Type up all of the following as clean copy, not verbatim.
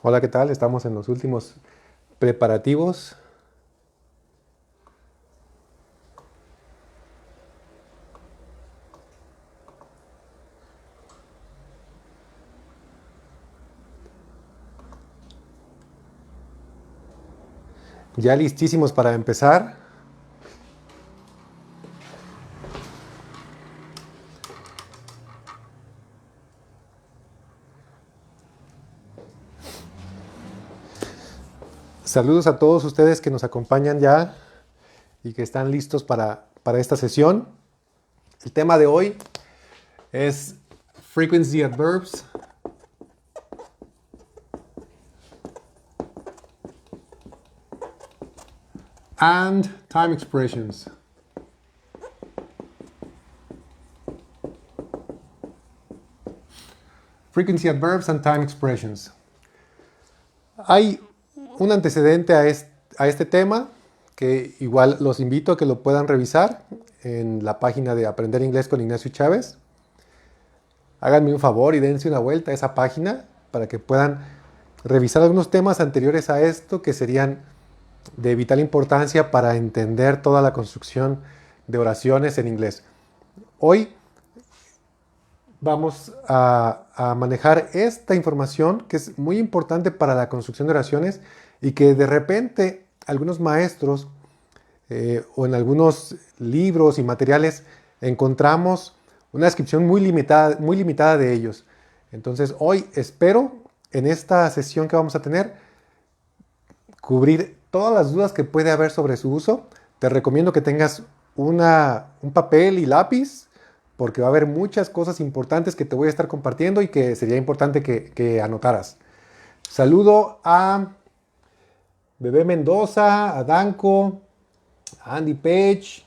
Hola, ¿qué tal? Estamos en los últimos preparativos. Ya listísimos para empezar. Saludos a todos ustedes que nos acompañan ya y que están listos para esta sesión. El tema de hoy es Frequency Adverbs and Time Expressions. Frequency Adverbs and Time Expressions. Hay un antecedente a este tema que igual los invito a que lo puedan revisar en la página de Aprender Inglés con Ignacio Chávez. Háganme un favor y dense una vuelta a esa página para que puedan revisar algunos temas anteriores a esto que serían de vital importancia para entender toda la construcción de oraciones en inglés. Hoy vamos a manejar esta información que es muy importante para la construcción de oraciones y que de repente algunos maestros o en algunos libros y materiales encontramos una descripción muy limitada de ellos. Entonces hoy espero en esta sesión que vamos a tener cubrir todas las dudas que puede haber sobre su uso. Te recomiendo que tengas un papel y lápiz porque va a haber muchas cosas importantes que te voy a estar compartiendo y que sería importante que anotaras. Saludo a Bebé Mendoza, a Danco, a Andy Page,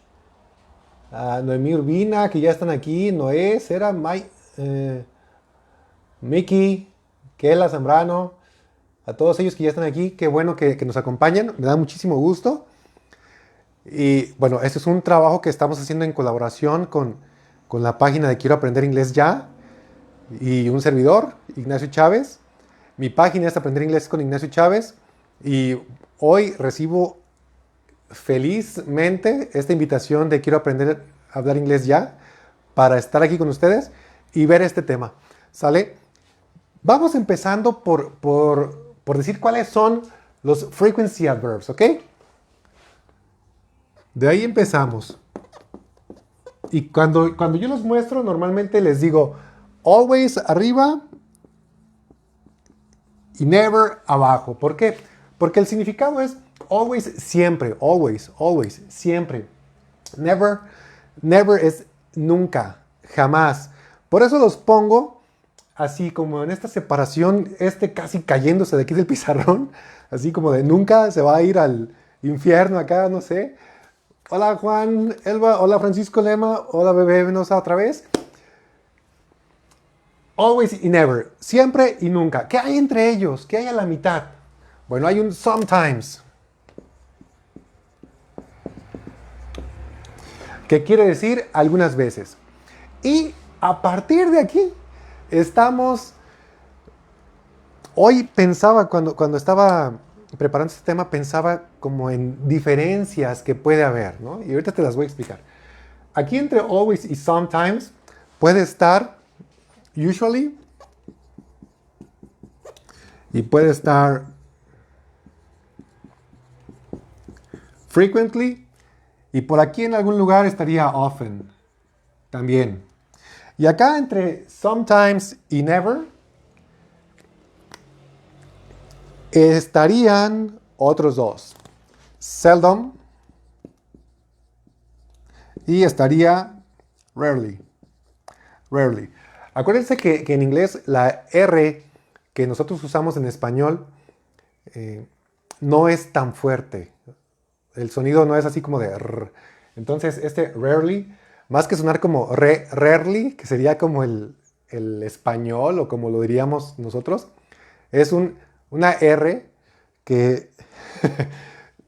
a Noemí Urbina, que ya están aquí, Noé, Sera, Miki, Kela Zambrano, a todos ellos que ya están aquí, qué bueno que nos acompañan, me da muchísimo gusto. Y bueno, este es un trabajo que estamos haciendo en colaboración con la página de Quiero Aprender Inglés Ya y un servidor, Ignacio Chávez. Mi página es Aprender Inglés con Ignacio Chávez y hoy recibo felizmente esta invitación de Quiero Aprender a Hablar Inglés Ya para estar aquí con ustedes y ver este tema. ¿Sale? Vamos empezando por decir cuáles son los frequency adverbs, ¿ok? De ahí empezamos. Y cuando yo los muestro, normalmente les digo always arriba y never abajo. ¿Por qué? Porque el significado es always, siempre, always, always, siempre. Never, never es nunca, jamás. Por eso los pongo así como en esta separación, casi cayéndose de aquí del pizarrón, así como de nunca se va a ir al infierno acá, no sé. Hola Juan, Elba, hola Francisco Lema, hola Bebé Venosa otra vez. Always y never, siempre y nunca. ¿Qué hay entre ellos? ¿Qué hay a la mitad? Bueno, hay un sometimes, que quiere decir algunas veces. Y a partir de aquí, estamos... Hoy pensaba, cuando estaba preparando este tema, pensaba como en diferencias que puede haber, ¿no? Y ahorita te las voy a explicar. Aquí entre always y sometimes puede estar usually y puede estar frequently y por aquí en algún lugar estaría often también. Y acá entre sometimes y never estarían otros dos. Seldom y estaría rarely. Rarely. Acuérdense que en inglés la R que nosotros usamos en español no es tan fuerte. El sonido no es así como de R. Entonces, este rarely, más que sonar como rarely, que sería como el español o como lo diríamos nosotros, es una R que,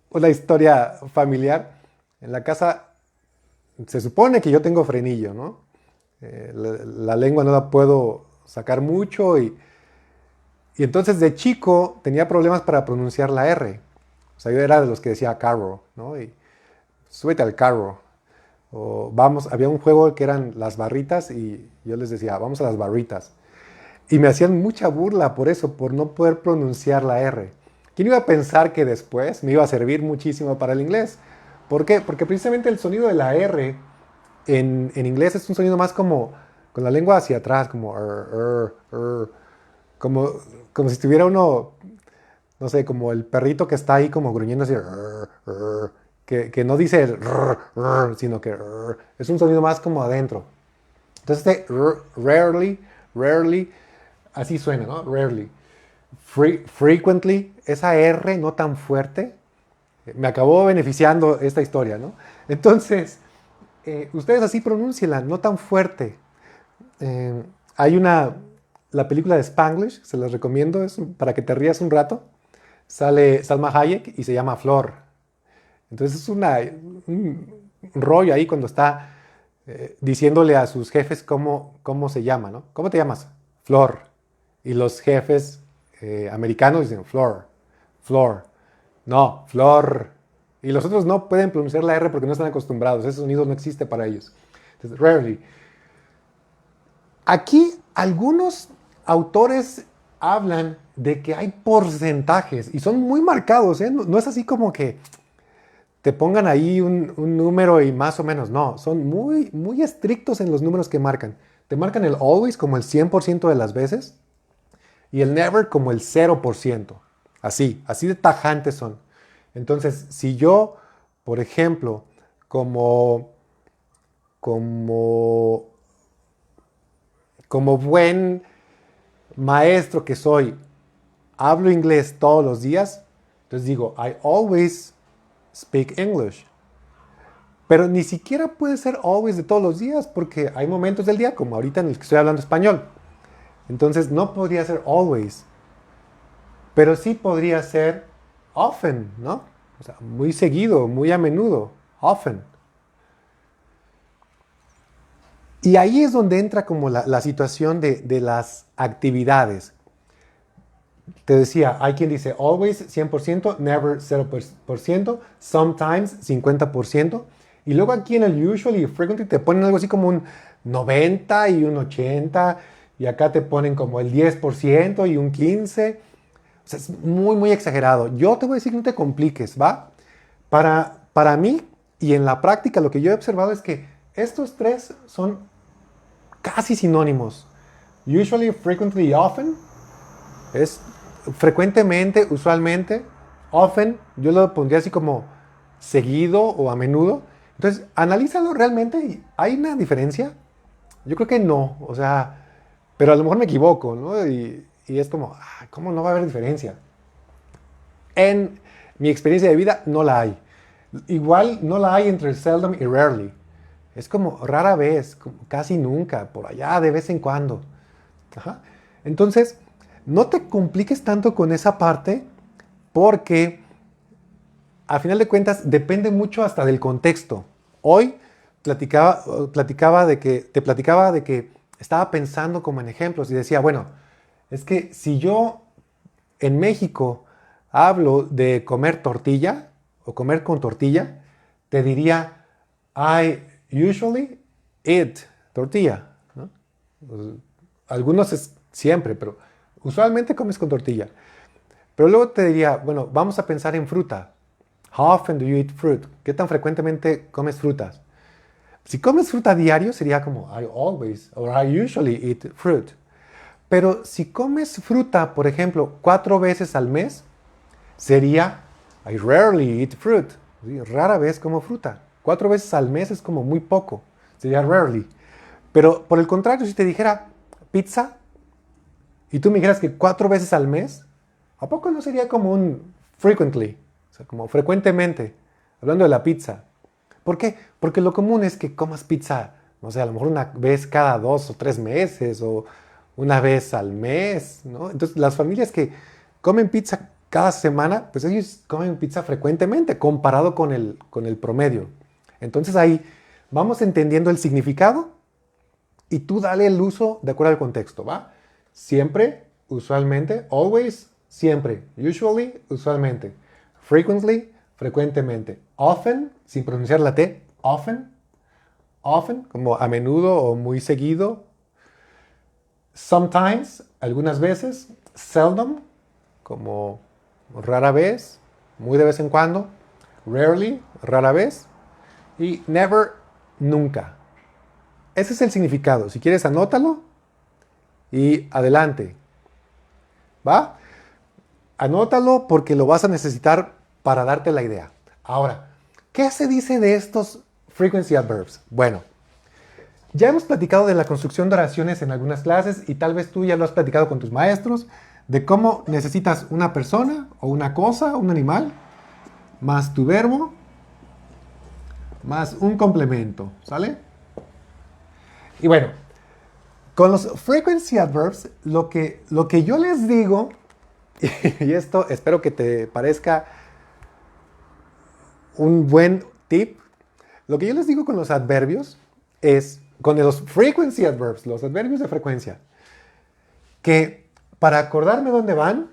una historia familiar. En la casa se supone que yo tengo frenillo, ¿no? La lengua no la puedo sacar mucho Y entonces de chico tenía problemas para pronunciar la R. O sea, yo era de los que decía carro, ¿no? Y súbete al carro. O vamos, había un juego que eran las barritas y yo les decía, vamos a las barritas. Y me hacían mucha burla por eso, por no poder pronunciar la R. ¿Quién iba a pensar que después me iba a servir muchísimo para el inglés? ¿Por qué? Porque precisamente el sonido de la R en inglés es un sonido más como con la lengua hacia atrás, como como, como si estuviera uno, no sé, como el perrito que está ahí como gruñendo así, que no dice el sino que es un sonido más como adentro. Entonces este rarely, rarely, así suena, ¿no? Rarely. Frequently, esa R no tan fuerte, me acabó beneficiando esta historia, ¿no? Entonces, ustedes así pronúncienla, no tan fuerte. Eh, hay la película de Spanglish, se las recomiendo, es para que te rías un rato. Sale Salma Hayek y se llama Flor. Entonces es un rollo ahí cuando está diciéndole a sus jefes cómo se llama, ¿no? ¿Cómo te llamas? Flor. Y los jefes americanos dicen Flor, Flor. No, Flor. Y los otros no pueden pronunciar la R porque no están acostumbrados. Ese sonido no existe para ellos. Entonces, rarely. Aquí algunos autores hablan de que hay porcentajes y son muy marcados, ¿eh? No es así como que te pongan ahí un número y más o menos, no, son muy, muy estrictos en los números que marcan. Te marcan el always como el 100% de las veces y el never como el 0%. Así de tajantes son. Entonces, si yo, por ejemplo, como, como, como buen maestro que soy, hablo inglés todos los días, entonces digo, I always speak English. Pero ni siquiera puede ser always de todos los días, porque hay momentos del día, como ahorita en el que estoy hablando español. Entonces no podría ser always, pero sí podría ser often, ¿no? O sea, muy seguido, muy a menudo, often. Y ahí es donde entra como la situación de las actividades. Te decía, hay quien dice always 100%, never 0%, sometimes 50%. Y luego aquí en el usually y frequently te ponen algo así como un 90 y un 80. Y acá te ponen como el 10% y un 15%. O sea, es muy, muy exagerado. Yo te voy a decir que no te compliques, ¿va? Para mí y en la práctica lo que yo he observado es que estos tres son casi sinónimos. Usually, frequently y often es frecuentemente, usualmente, often, yo lo pondría así como seguido o a menudo. Entonces, analízalo realmente. ¿Hay una diferencia? Yo creo que no, o sea, pero a lo mejor me equivoco, ¿no? Y es como, ¿cómo no va a haber diferencia? En mi experiencia de vida no la hay. Igual no la hay entre seldom y rarely. Es como rara vez, como casi nunca, por allá de vez en cuando. Ajá. Entonces, no te compliques tanto con esa parte porque a final de cuentas depende mucho hasta del contexto. Hoy te platicaba de que estaba pensando como en ejemplos y decía, bueno, es que si yo en México hablo de comer tortilla o comer con tortilla, te diría, I usually eat tortilla, ¿no? Pues, algunos es siempre, pero usualmente comes con tortilla. Pero luego te diría, bueno, vamos a pensar en fruta. How often do you eat fruit? ¿Qué tan frecuentemente comes frutas? Si comes fruta a diario sería como I always or I usually eat fruit. Pero si comes fruta, por ejemplo, 4 veces al mes, sería I rarely eat fruit. ¿Sí? Rara vez como fruta. 4 veces al mes es como muy poco. Sería rarely. Pero por el contrario, si te dijera pizza y tú me dijeras que 4 veces al mes, ¿a poco no sería como un frequently? O sea, como frecuentemente. Hablando de la pizza. ¿Por qué? Porque lo común es que comas pizza, no sé, a lo mejor una vez cada 2 o 3 meses o una vez al mes, ¿no? Entonces, las familias que comen pizza cada semana, pues ellos comen pizza frecuentemente comparado con el promedio. Entonces ahí vamos entendiendo el significado y tú dale el uso de acuerdo al contexto, ¿va? Siempre usualmente. Always, siempre. Usually, usualmente. Frequently, frecuentemente. Often, sin pronunciar la T. Often, often, como a menudo o muy seguido. Sometimes, algunas veces. Seldom, como rara vez, muy de vez en cuando. Rarely, rara vez. Y never, nunca. Ese es el significado. Si quieres, anótalo y adelante. ¿Va? Anótalo porque lo vas a necesitar para darte la idea. Ahora, ¿qué se dice de estos frequency adverbs? Bueno, ya hemos platicado de la construcción de oraciones en algunas clases y tal vez tú ya lo has platicado con tus maestros, de cómo necesitas una persona o una cosa, un animal, más tu verbo, más un complemento, ¿sale? Y bueno, con los frequency adverbs, lo que yo les digo, y esto espero que te parezca un buen tip, lo que yo les digo con los adverbios es, con los frequency adverbs, los adverbios de frecuencia, que para acordarme dónde van,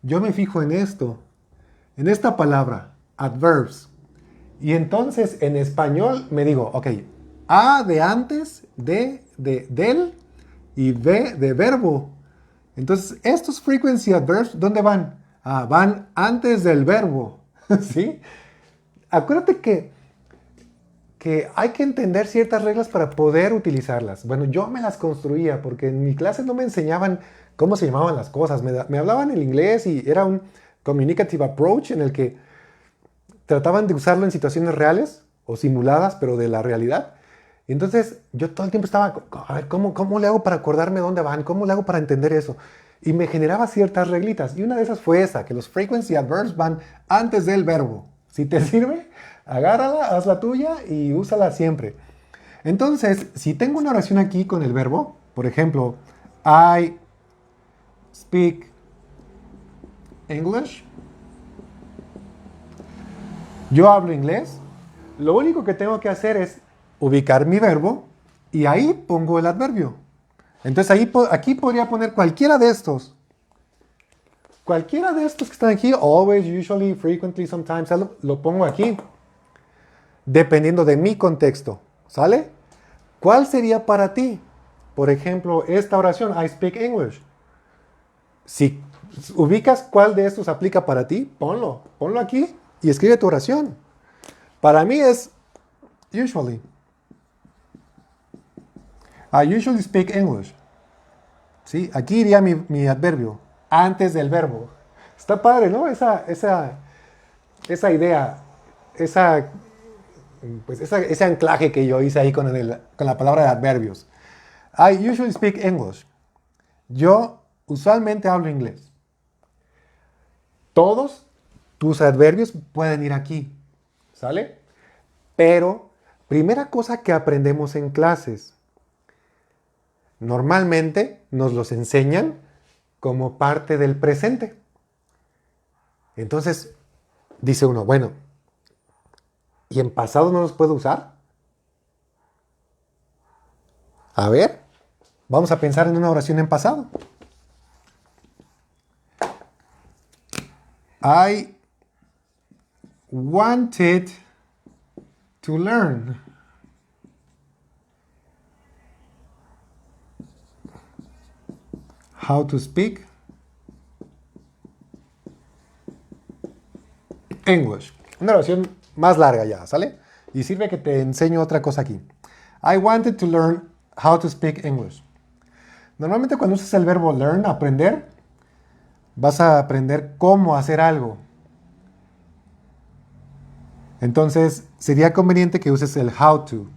yo me fijo en esto, en esta palabra, adverbs. Y entonces en español me digo, ok, A de antes, D de del y V de verbo. Entonces, estos frequency adverbs, ¿dónde van? Ah, van antes del verbo, ¿sí? Acuérdate que hay que entender ciertas reglas para poder utilizarlas. Bueno, yo me las construía porque en mi clase no me enseñaban cómo se llamaban las cosas. Me hablaban el inglés y era un communicative approach en el que trataban de usarlo en situaciones reales o simuladas, pero de la realidad. Y entonces yo todo el tiempo estaba, a ver, ¿cómo le hago para acordarme dónde van? ¿Cómo le hago para entender eso? Y me generaba ciertas reglitas. Y una de esas fue esa, que los frequency adverbs van antes del verbo. Si te sirve, agárrala, haz la tuya y úsala siempre. Entonces, si tengo una oración aquí con el verbo, por ejemplo, I speak English. Yo hablo inglés. Lo único que tengo que hacer es ubicar mi verbo y ahí pongo el adverbio. Entonces aquí podría poner cualquiera de estos. Cualquiera de estos que están aquí, always, usually, frequently, sometimes, lo pongo aquí. Dependiendo de mi contexto. ¿Sale? ¿Cuál sería para ti? Por ejemplo, esta oración, I speak English. Si ubicas cuál de estos aplica para ti, ponlo aquí y escribe tu oración. Para mí es usually. I usually speak English. ¿Sí? Aquí iría mi adverbio, antes del verbo. Está padre, ¿no? Esa idea, ese anclaje que yo hice ahí con la palabra de adverbios. I usually speak English. Yo usualmente hablo inglés. Todos tus adverbios pueden ir aquí, ¿sale? Pero, primera cosa que aprendemos en clases, normalmente nos los enseñan como parte del presente. Entonces, dice uno, bueno, ¿y en pasado no los puedo usar? A ver, vamos a pensar en una oración en pasado. I wanted to learn. How to speak English. Una oración más larga ya, ¿sale? Y sirve que te enseño otra cosa aquí. I wanted to learn how to speak English. Normalmente cuando usas el verbo learn, aprender, vas a aprender cómo hacer algo. Entonces, sería conveniente que uses el how to.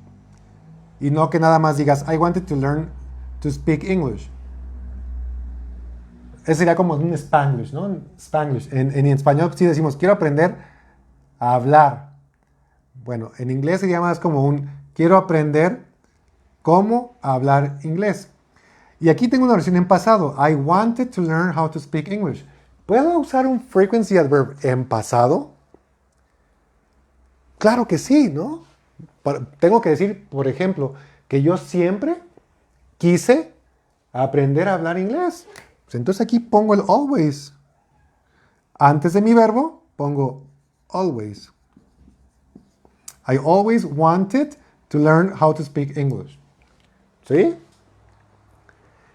Y no que nada más digas, I wanted to learn to speak English. Ese sería como un Spanglish, ¿no? Spanglish. En español sí decimos, quiero aprender a hablar. Bueno, en inglés sería más como quiero aprender cómo hablar inglés. Y aquí tengo una versión en pasado. I wanted to learn how to speak English. ¿Puedo usar un frequency adverb en pasado? Claro que sí, ¿no? Tengo que decir, por ejemplo, que yo siempre quise aprender a hablar inglés. Pues entonces aquí pongo el always. Antes de mi verbo pongo always. I always wanted to learn how to speak English. ¿Sí?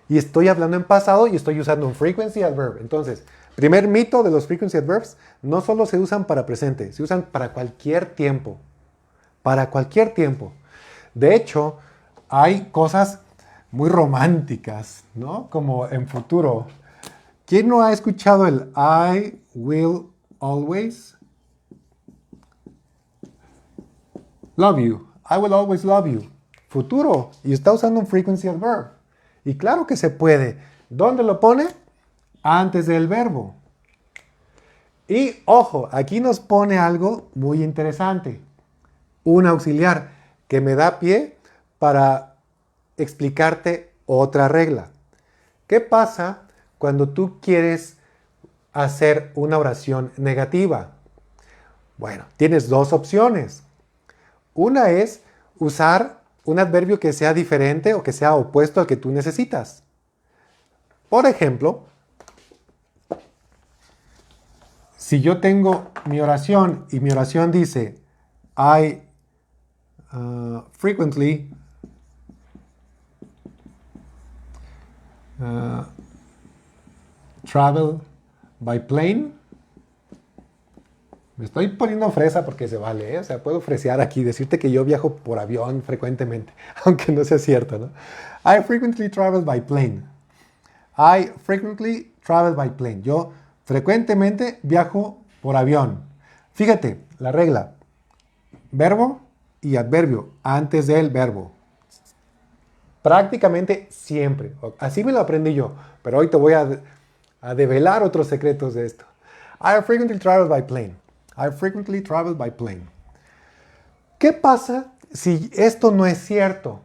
Y estoy hablando en pasado y estoy usando un frequency adverb. Entonces, primer mito de los frequency adverbs, no solo se usan para presente, se usan para cualquier tiempo. Para cualquier tiempo. De hecho, hay cosas muy románticas, ¿no? Como en futuro. ¿Quién no ha escuchado el I will always love you? I will always love you. Futuro. Y está usando un frequency adverb. Y claro que se puede. ¿Dónde lo pone? Antes del verbo. Y ojo, aquí nos pone algo muy interesante. Un auxiliar que me da pie para explicarte otra regla. ¿Qué pasa cuando tú quieres hacer una oración negativa? Bueno, tienes dos opciones. Una es usar un adverbio que sea diferente o que sea opuesto al que tú necesitas. Por ejemplo, si yo tengo mi oración y mi oración dice I frequently travel by plane. Me estoy poniendo fresa porque se vale, ¿eh? O sea, puedo fresear aquí, decirte que yo viajo por avión frecuentemente, aunque no sea cierto, ¿no? I frequently travel by plane. I frequently travel by plane. Yo frecuentemente viajo por avión. Fíjate, la regla. Verbo y adverbio antes del verbo. Prácticamente siempre. Así me lo aprendí yo, pero hoy te voy a develar otros secretos de esto. I frequently travel by plane. I frequently travel by plane. ¿Qué pasa si esto no es cierto?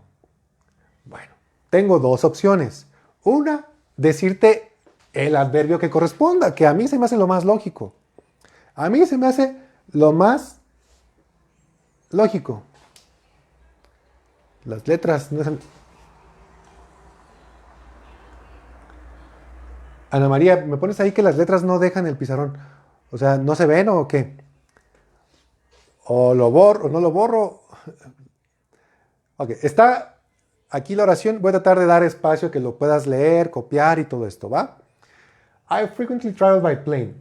Bueno, tengo dos opciones. Una, decirte el adverbio que corresponda, que a mí se me hace lo más lógico. A mí se me hace lo más lógico. Las letras no son... Ana María, ¿me pones ahí que las letras no dejan el pizarrón? O sea, ¿no se ven o qué? O lo borro o no lo borro. Ok, está aquí la oración. Voy a tratar de dar espacio que lo puedas leer, copiar y todo esto, ¿va? I frequently travel by plane.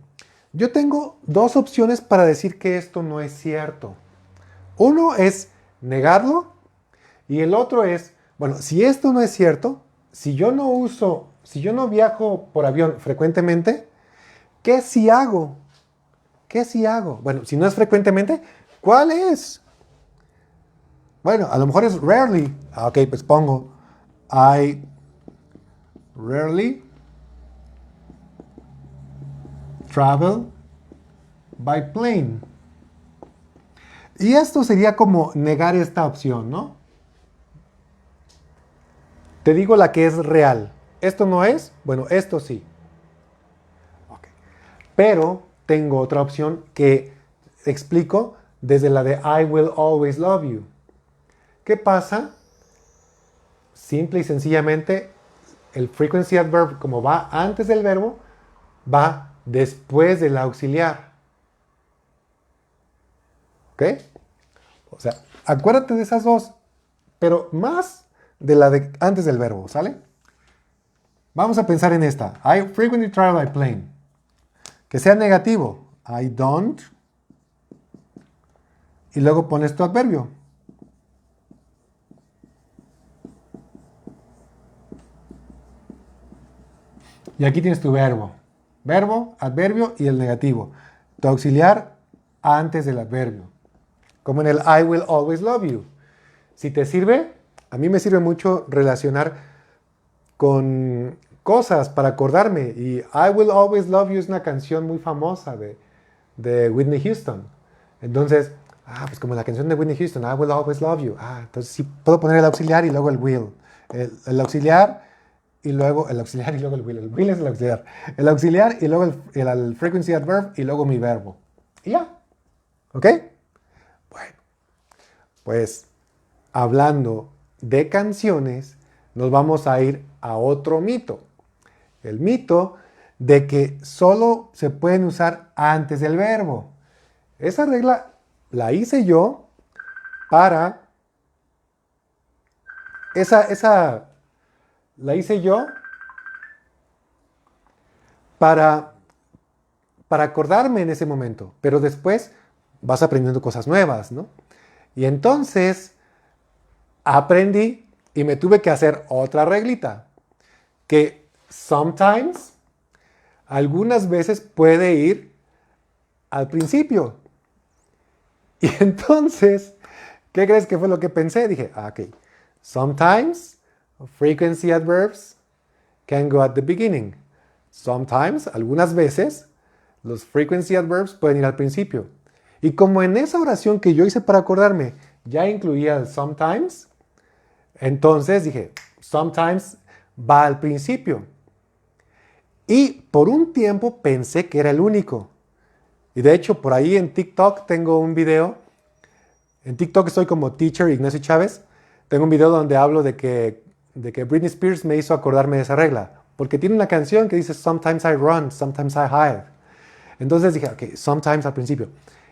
Yo tengo dos opciones para decir que esto no es cierto. Uno es negarlo y el otro es, bueno, si esto no es cierto, si yo no viajo por avión frecuentemente, ¿qué si hago? ¿Qué si hago? Bueno, si no es frecuentemente, ¿cuál es? Bueno, a lo mejor es rarely. Ok, pues pongo I rarely travel by plane. Y esto sería como negar esta opción, ¿no? Te digo la que es real. ¿Esto no es? Bueno, esto sí. Okay. Pero tengo otra opción que explico desde la de I will always love you. ¿Qué pasa? Simple y sencillamente, el frequency adverb, como va antes del verbo, va después del auxiliar. ¿Ok? O sea, acuérdate de esas dos, pero más de la de antes del verbo, ¿sale? Vamos a pensar en esta. I frequently travel by plane. Que sea negativo. I don't. Y luego pones tu adverbio. Y aquí tienes tu verbo. Verbo, adverbio y el negativo. Tu auxiliar antes del adverbio. Como en el I will always love you. Si te sirve, a mí me sirve mucho relacionar con cosas para acordarme. Y I Will Always Love You es una canción muy famosa de Whitney Houston. Entonces, pues como la canción de Whitney Houston, I Will Always Love You. Entonces sí puedo poner el auxiliar y luego el will. El auxiliar y luego el auxiliar y luego el will. El will es el auxiliar. El auxiliar y luego el frequency adverb y luego mi verbo. Y ya. ¿Ok? Bueno, pues hablando de canciones, nos vamos a ir a otro mito. el mito de que solo se pueden usar antes del verbo. Esa regla la hice yo para... la hice yo para acordarme en ese momento, pero después vas aprendiendo cosas nuevas, ¿no? Y entonces aprendí y me tuve que hacer otra reglita, que sometimes, algunas veces puede ir al principio. Y entonces, ¿qué crees que fue lo que pensé? Dije, ok, sometimes frequency adverbs can go at the beginning. Sometimes, algunas veces, los frequency adverbs pueden ir al principio. Y como en esa oración que yo hice para acordarme ya incluía el sometimes, entonces dije, sometimes va al principio. Y por un tiempo pensé que era el único. Y de hecho, por ahí en TikTok tengo un video. En TikTok estoy como Teacher Ignacio Chávez. Tengo un video donde hablo de que Britney Spears me hizo acordarme de esa regla. Porque tiene una canción que dice Sometimes I run, sometimes I hide. Entonces dije, ok, sometimes al principio.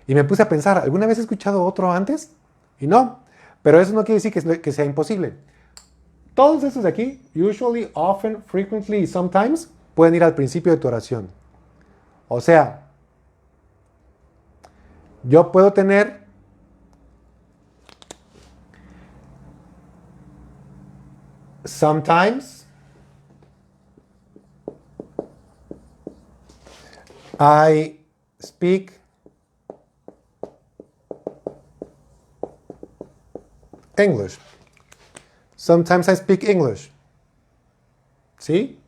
Y me puse a pensar, ¿alguna vez he escuchado otro antes? Y no. Pero eso no quiere decir que sea imposible. Todos estos de aquí, usually, often, frequently y sometimes, pueden ir al principio de tu oración. O sea, yo puedo tener sometimes I speak English. Sometimes I speak English. ¿Sí?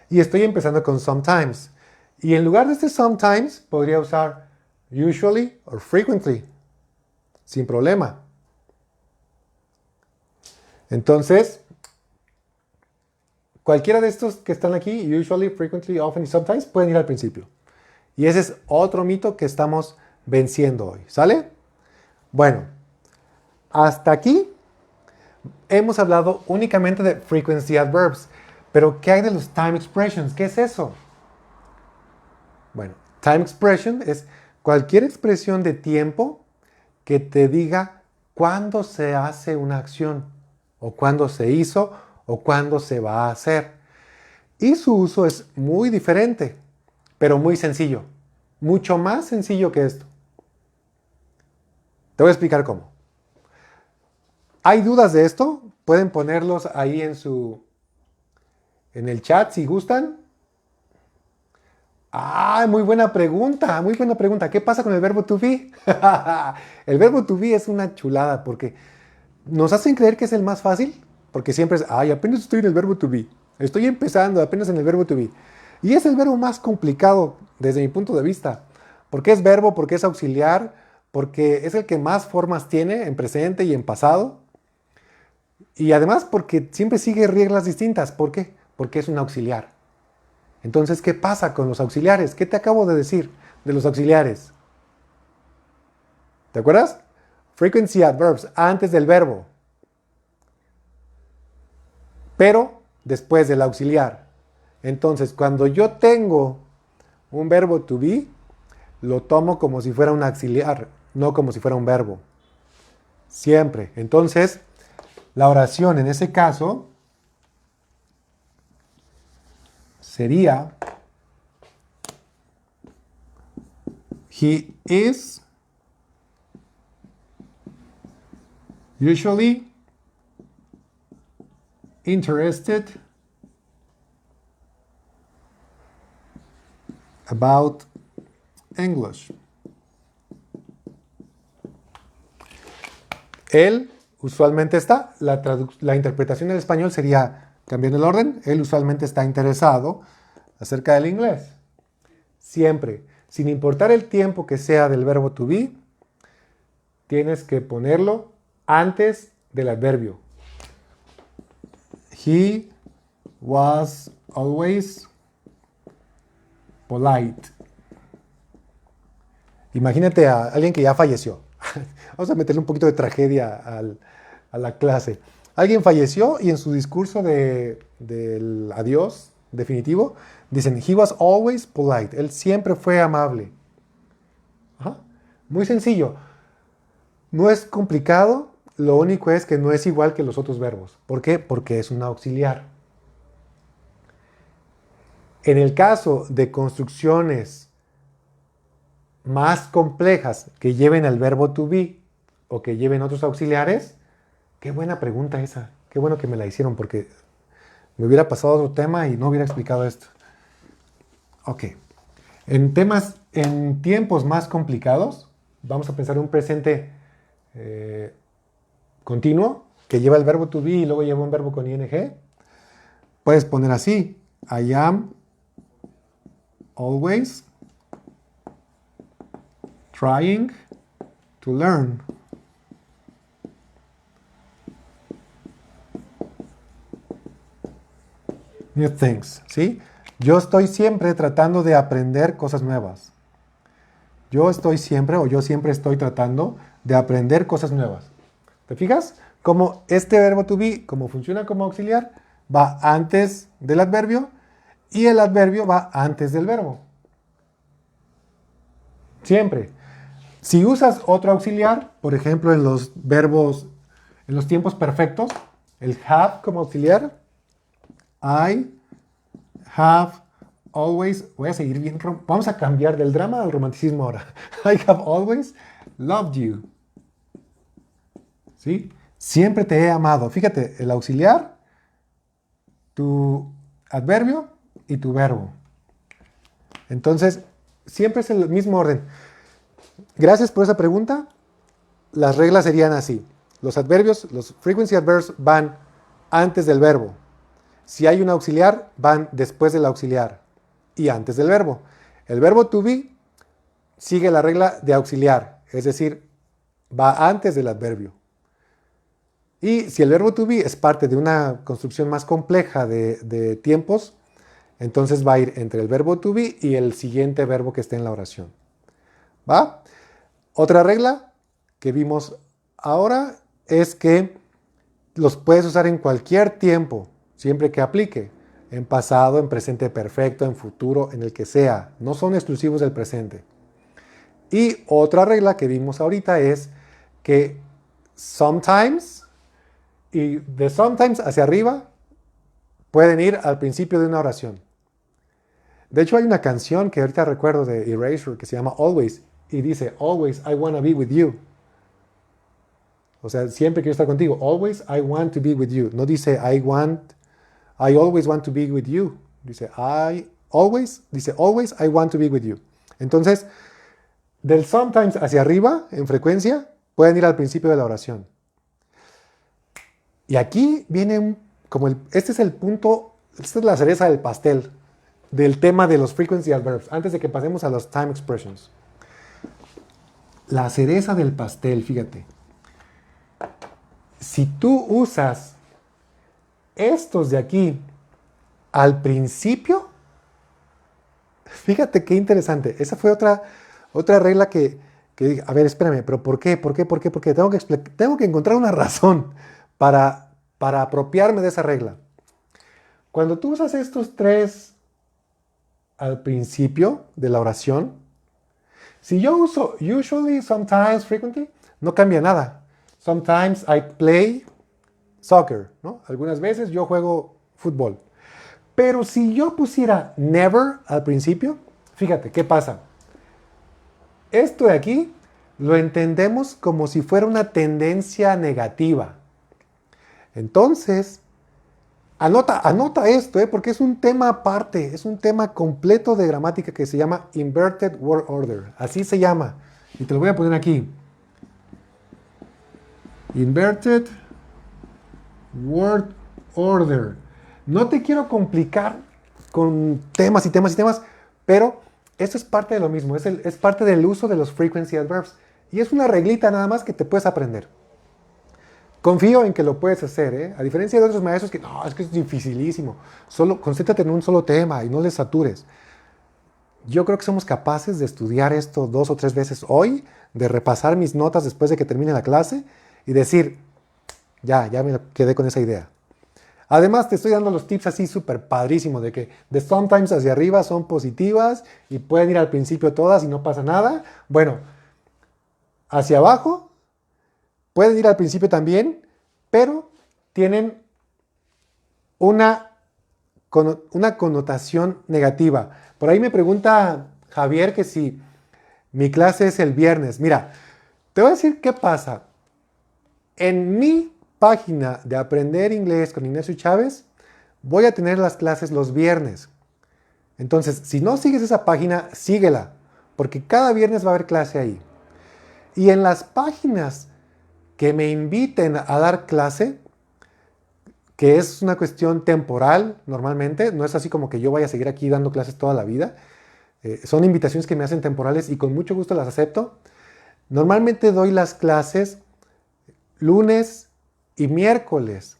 Y estoy empezando con sometimes. Y en lugar de este sometimes, podría usar usually or frequently. Sin problema. Entonces, cualquiera de estos que están aquí, usually, frequently, often y sometimes, pueden ir al principio. Y ese es otro mito que estamos venciendo hoy. ¿Sale? Bueno, hasta aquí hemos hablado únicamente de frequency adverbs. Pero, ¿qué hay de los time expressions? ¿Qué es eso? Bueno, time expression es cualquier expresión de tiempo que te diga cuándo se hace una acción, o cuándo se hizo, o cuándo se va a hacer. Y su uso es muy diferente, pero muy sencillo. Mucho más sencillo que esto. Te voy a explicar cómo. ¿Hay dudas de esto? Pueden ponerlos ahí en el chat si gustan. Ah, muy buena pregunta, muy buena pregunta. ¿Qué pasa con el verbo to be? El verbo to be es una chulada porque nos hacen creer que es el más fácil, porque siempre es, ay, apenas estoy en el verbo to be. Estoy empezando apenas en el verbo to be. Y es el verbo más complicado desde mi punto de vista. Porque es verbo, porque es auxiliar, porque es el que más formas tiene en presente y en pasado. Y además porque siempre sigue reglas distintas. ¿Por qué? Porque es un auxiliar. Entonces, ¿qué pasa con los auxiliares? ¿Qué te acabo de decir de los auxiliares? ¿Te acuerdas? Frequency adverbs, antes del verbo. Pero después del auxiliar. Entonces, cuando yo tengo un verbo to be, lo tomo como si fuera un auxiliar, no como si fuera un verbo. Siempre. Entonces, la oración en ese caso sería He is usually interested about English. Él usualmente está, la interpretación del español sería, cambiando el orden, él usualmente está interesado acerca del inglés. Siempre, sin importar el tiempo que sea del verbo to be, tienes que ponerlo antes del adverbio. He was always polite. Imagínate a alguien que ya falleció. Vamos a meterle un poquito de tragedia a la clase. Alguien falleció y en su discurso del adiós, definitivo, dicen, he was always polite. Él siempre fue amable. Ajá. Muy sencillo. No es complicado, lo único es que no es igual que los otros verbos. ¿Por qué? Porque es un auxiliar. En el caso de construcciones más complejas que lleven el verbo to be o que lleven otros auxiliares, qué buena pregunta esa. Qué bueno que me la hicieron porque me hubiera pasado a otro tema y no hubiera explicado esto. Ok. En tiempos más complicados, vamos a pensar en un presente continuo que lleva el verbo to be y luego lleva un verbo con ing. Puedes poner así: I am always trying to learn. New things, ¿sí? Yo estoy siempre tratando de aprender cosas nuevas. Yo siempre estoy tratando de aprender cosas nuevas. ¿Te fijas? Como este verbo to be, como funciona como auxiliar, va antes del adverbio y el adverbio va antes del verbo. Siempre. Si usas otro auxiliar, por ejemplo, en los verbos, en los tiempos perfectos, el have como auxiliar, I have always, voy a seguir bien, vamos a cambiar del drama al romanticismo ahora. I have always loved you. ¿Sí? Siempre te he amado. Fíjate, el auxiliar, tu adverbio y tu verbo. Entonces, siempre es el mismo orden. Gracias por esa pregunta. Las reglas serían así. Los adverbios, los frequency adverbs van antes del verbo. Si hay un auxiliar, van después del auxiliar y antes del verbo. El verbo to be sigue la regla de auxiliar, es decir, va antes del adverbio. Y si el verbo to be es parte de una construcción más compleja de tiempos, entonces va a ir entre el verbo to be y el siguiente verbo que esté en la oración. ¿Va? Otra regla que vimos ahora es que los puedes usar en cualquier tiempo, siempre que aplique. En pasado, en presente perfecto, en futuro, en el que sea. No son exclusivos del presente. Y otra regla que vimos ahorita es que sometimes y de sometimes hacia arriba pueden ir al principio de una oración. De hecho, hay una canción que ahorita recuerdo de Erasure que se llama Always y dice, Always I wanna be with you. O sea, siempre quiero estar contigo. Always I want to be with you. No dice I always want to be with you. Dice always I want to be with you. Entonces, del sometimes hacia arriba, en frecuencia, pueden ir al principio de la oración. Y aquí viene este es el punto, esta es la cereza del pastel del tema de los frequency adverbs, antes de que pasemos a los time expressions. La cereza del pastel, fíjate. Si tú usas estos de aquí al principio, fíjate qué interesante. Esa fue otra regla que dije, a ver, espérame, pero ¿por qué? Porque tengo que encontrar una razón para apropiarme de esa regla. Cuando tú usas estos tres al principio de la oración, si yo uso usually, sometimes, frequently, no cambia nada. Sometimes I play soccer, ¿no? Algunas veces yo juego fútbol. Pero si yo pusiera never al principio, fíjate, ¿qué pasa? Esto de aquí lo entendemos como si fuera una tendencia negativa. Entonces, anota esto, porque es un tema aparte, es un tema completo de gramática que se llama Inverted Word Order. Así se llama. Y te lo voy a poner aquí. Inverted Word Order. No te quiero complicar con temas y temas y temas, pero esto es parte de lo mismo, es parte del uso de los frequency adverbs. Y es una reglita nada más que te puedes aprender. Confío en que lo puedes hacer, a diferencia de otros maestros que no, es que es dificilísimo. Solo concéntrate en un solo tema y no les satures. Yo creo que somos capaces de estudiar esto 2 o 3 veces hoy, de repasar mis notas después de que termine la clase y decir, ya me quedé con esa idea. Además, te estoy dando los tips así súper padrísimo de que de sometimes hacia arriba son positivas y pueden ir al principio todas y no pasa nada. Bueno, hacia abajo pueden ir al principio también, pero tienen una, una connotación negativa. Por ahí me pregunta Javier que si mi clase es el viernes. Mira, te voy a decir qué pasa. En mi página de Aprender Inglés con Ignacio Chávez, voy a tener las clases los viernes. Entonces, si no sigues esa página, síguela, porque cada viernes va a haber clase ahí. Y en las páginas que me inviten a dar clase, que es una cuestión temporal normalmente, no es así como que yo vaya a seguir aquí dando clases toda la vida, son invitaciones que me hacen temporales y con mucho gusto las acepto. Normalmente doy las clases lunes y miércoles,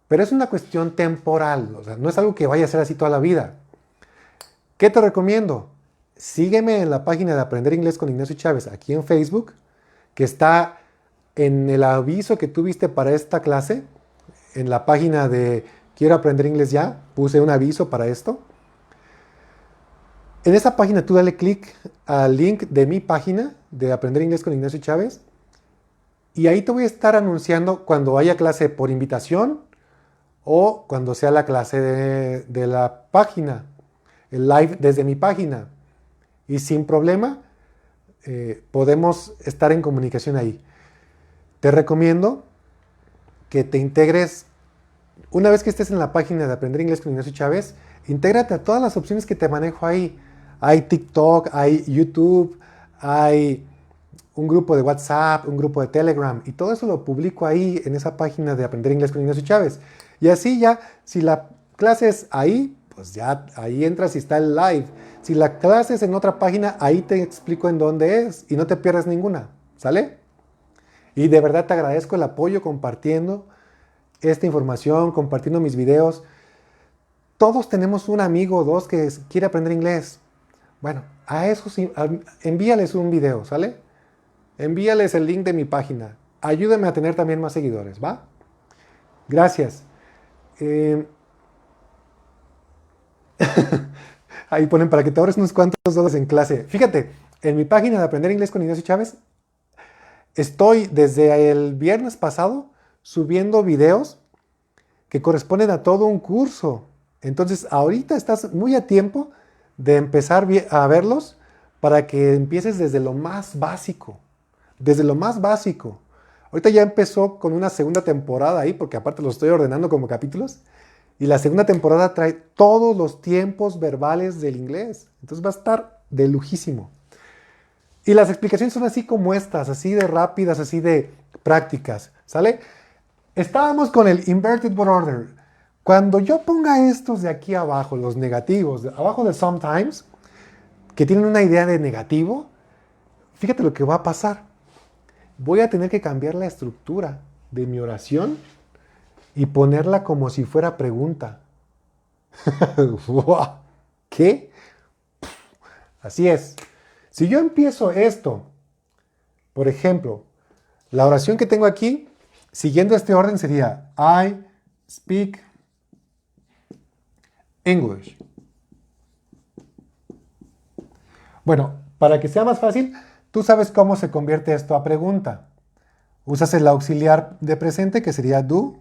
pero es una cuestión temporal, o sea, no es algo que vaya a ser así toda la vida. ¿Qué te recomiendo? Sígueme en la página de Aprender Inglés con Ignacio Chávez aquí en Facebook, que está en el aviso que tuviste para esta clase, en la página de Quiero Aprender Inglés Ya, puse un aviso para esto. En esa página tú dale clic al link de mi página de Aprender Inglés con Ignacio Chávez y ahí te voy a estar anunciando cuando haya clase por invitación o cuando sea la clase de la página, el live desde mi página. Y sin problema podemos estar en comunicación ahí. Te recomiendo que te integres, una vez que estés en la página de Aprender Inglés con Ignacio Chávez, intégrate a todas las opciones que te manejo ahí. Hay TikTok, hay YouTube, hay un grupo de WhatsApp, un grupo de Telegram, y todo eso lo publico ahí en esa página de Aprender Inglés con Ignacio Chávez. Y así ya, si la clase es ahí, pues ya ahí entras y está el live. Si la clase es en otra página, ahí te explico en dónde es y no te pierdas ninguna, ¿sale? Y de verdad te agradezco el apoyo compartiendo esta información, compartiendo mis videos. Todos tenemos un amigo o dos que quiere aprender inglés. Bueno, a esos envíales un video, ¿sale? Envíales el link de mi página. Ayúdame a tener también más seguidores, ¿va? Gracias. Ahí ponen para que te ahorres unos cuantos dólares en clase. Fíjate, en mi página de Aprender Inglés con Ignacio Chávez, estoy desde el viernes pasado subiendo videos que corresponden a todo un curso. Entonces, ahorita estás muy a tiempo de empezar a verlos para que empieces desde lo más básico. Desde lo más básico. Ahorita ya empezó con una segunda temporada ahí, porque aparte los estoy ordenando como capítulos. Y la segunda temporada trae todos los tiempos verbales del inglés. Entonces va a estar de lujísimo. Y las explicaciones son así como estas, así de rápidas, así de prácticas. ¿Sale? Estábamos con el inverted word order. Cuando yo ponga estos de aquí abajo, los negativos, abajo de sometimes, que tienen una idea de negativo, fíjate lo que va a pasar. Voy a tener que cambiar la estructura de mi oración y ponerla como si fuera pregunta. ¿Qué? Así es. Si yo empiezo esto, por ejemplo, la oración que tengo aquí, siguiendo este orden sería I speak English. Bueno, para que sea más fácil, tú sabes cómo se convierte esto a pregunta. Usas el auxiliar de presente que sería do.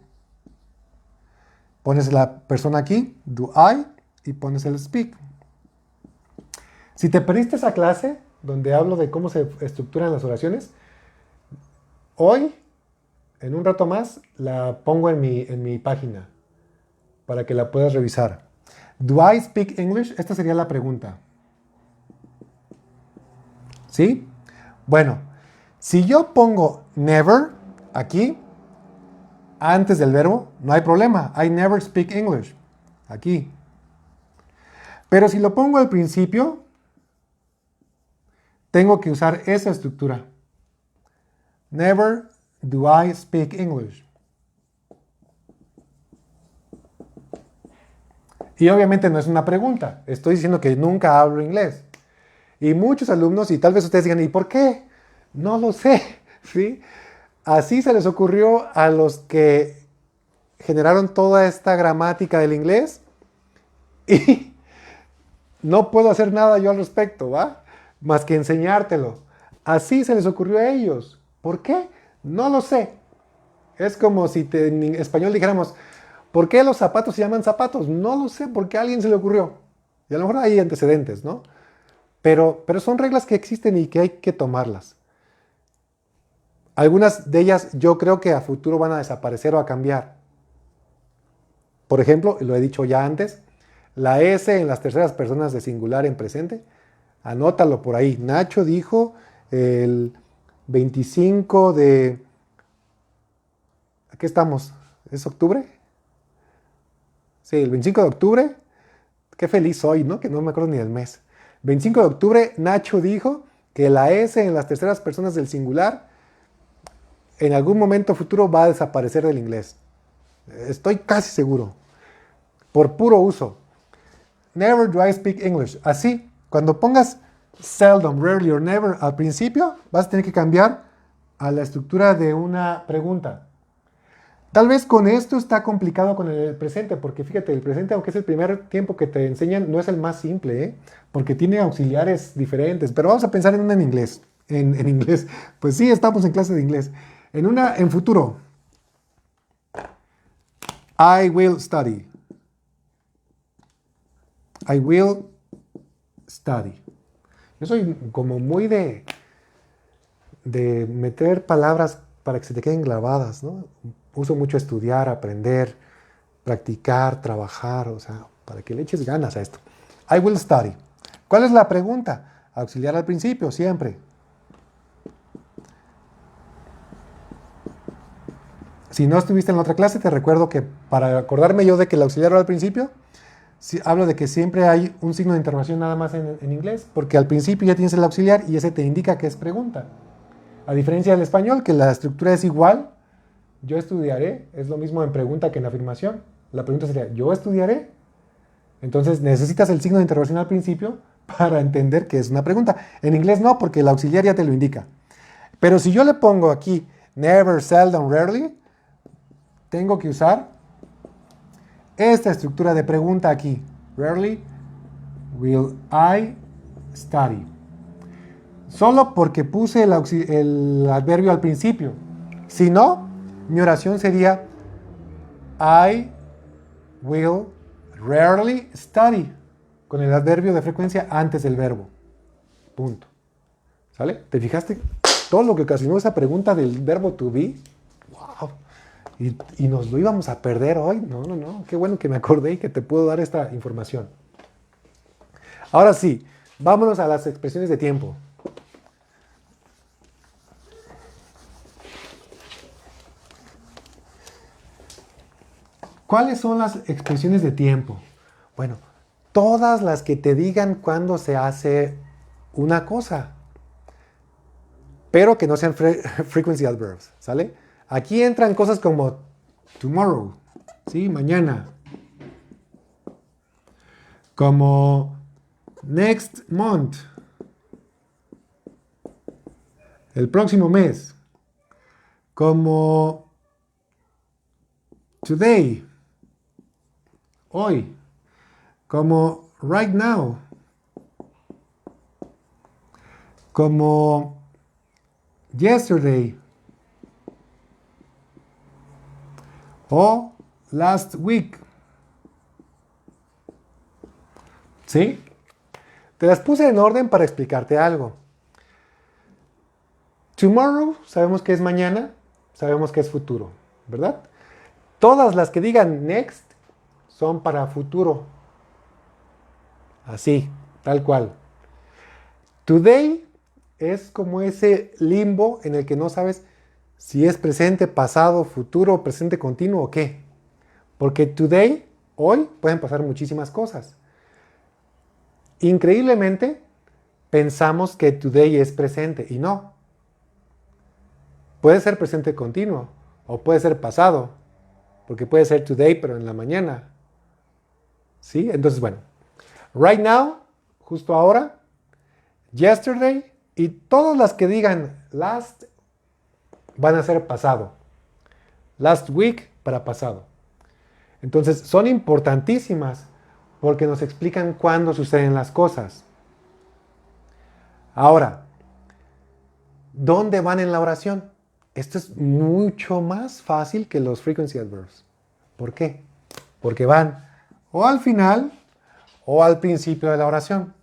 Pones la persona aquí, do I, y pones el speak. Si te perdiste esa clase donde hablo de cómo se estructuran las oraciones, hoy, en un rato más, la pongo en mi página para que la puedas revisar. Do I speak English? Esta sería la pregunta. ¿Sí? Bueno, si yo pongo never aquí, antes del verbo, no hay problema. I never speak English. Aquí. Pero si lo pongo al principio, tengo que usar esa estructura. Never do I speak English. Y obviamente no es una pregunta. Estoy diciendo que nunca hablo inglés. Y muchos alumnos, y tal vez ustedes digan, ¿y por qué? No lo sé. ¿Sí? Así se les ocurrió a los que generaron toda esta gramática del inglés y no puedo hacer nada yo al respecto, ¿va? Más que enseñártelo. Así se les ocurrió a ellos. ¿Por qué? No lo sé. Es como si en español dijéramos, ¿por qué los zapatos se llaman zapatos? No lo sé, porque a alguien se le ocurrió. Y a lo mejor hay antecedentes, ¿no? Pero son reglas que existen y que hay que tomarlas. Algunas de ellas yo creo que a futuro van a desaparecer o a cambiar. Por ejemplo, lo he dicho ya antes, la S en las terceras personas de singular en presente, anótalo por ahí. Nacho dijo el 25 de... ¿Qué estamos? ¿Es octubre? Sí, el 25 de octubre. Qué feliz soy, ¿no? Que no me acuerdo ni del mes. 25 de octubre, Nacho dijo que la S en las terceras personas del singular en algún momento futuro va a desaparecer del inglés. Estoy casi seguro. Por puro uso. Never do I speak English. Así, cuando pongas seldom, rarely or never al principio, vas a tener que cambiar a la estructura de una pregunta. Tal vez con esto está complicado con el presente, porque fíjate, el presente, aunque es el primer tiempo que te enseñan, no es el más simple, ¿eh? Porque tiene auxiliares diferentes. Pero vamos a pensar en una en inglés. En inglés. Pues sí, estamos en clase de inglés. En futuro. I will study. I will study. Yo soy como muy de meter palabras para que se te queden grabadas, ¿no? Uso mucho estudiar, aprender, practicar, trabajar, o sea, para que le eches ganas a esto. I will study. ¿Cuál es la pregunta? Auxiliar al principio, siempre. Si no estuviste en la otra clase, te recuerdo que para acordarme yo de que el auxiliar va al principio, hablo de que siempre hay un signo de interrogación nada más en inglés, porque al principio ya tienes el auxiliar y ese te indica que es pregunta. A diferencia del español, que la estructura es igual, yo estudiaré, es lo mismo en pregunta que en afirmación. La pregunta sería, ¿yo estudiaré? Entonces necesitas el signo de interrogación al principio para entender que es una pregunta. En inglés no, porque el auxiliar ya te lo indica. Pero si yo le pongo aquí, never, seldom, rarely, tengo que usar esta estructura de pregunta aquí. Rarely will I study. Solo porque puse el adverbio al principio. Si no, mi oración sería I will rarely study. Con el adverbio de frecuencia antes del verbo. Punto. ¿Sale? ¿Te fijaste todo lo que ocasionó esa pregunta del verbo to be? ¡Wow! Y nos lo íbamos a perder hoy. No. Qué bueno que me acordé y que te puedo dar esta información. Ahora sí, vámonos a las expresiones de tiempo. ¿Cuáles son las expresiones de tiempo? Bueno, todas las que te digan cuándo se hace una cosa, pero que no sean frequency adverbs, ¿sale? Aquí entran cosas como tomorrow, ¿sí? Mañana. Como next month, el próximo mes. Como today, hoy. Como right now. Como yesterday. O last week. ¿Sí? Te las puse en orden para explicarte algo. Tomorrow, sabemos que es mañana, sabemos que es futuro, ¿verdad? Todas las que digan next son para futuro. Así, tal cual. Today es como ese limbo en el que no sabes si es presente, pasado, futuro, presente continuo o qué. Porque today, hoy, pueden pasar muchísimas cosas. Increíblemente, pensamos que today es presente y no. Puede ser presente continuo o puede ser pasado, porque puede ser today pero en la mañana. ¿Sí? Entonces, bueno, right now, justo ahora, yesterday y todas las que digan last van a ser pasado. Last week para pasado. Entonces, son importantísimas porque nos explican cuándo suceden las cosas. Ahora, ¿dónde van en la oración? Esto es mucho más fácil que los frequency adverbs. ¿Por qué? Porque van o al final o al principio de la oración.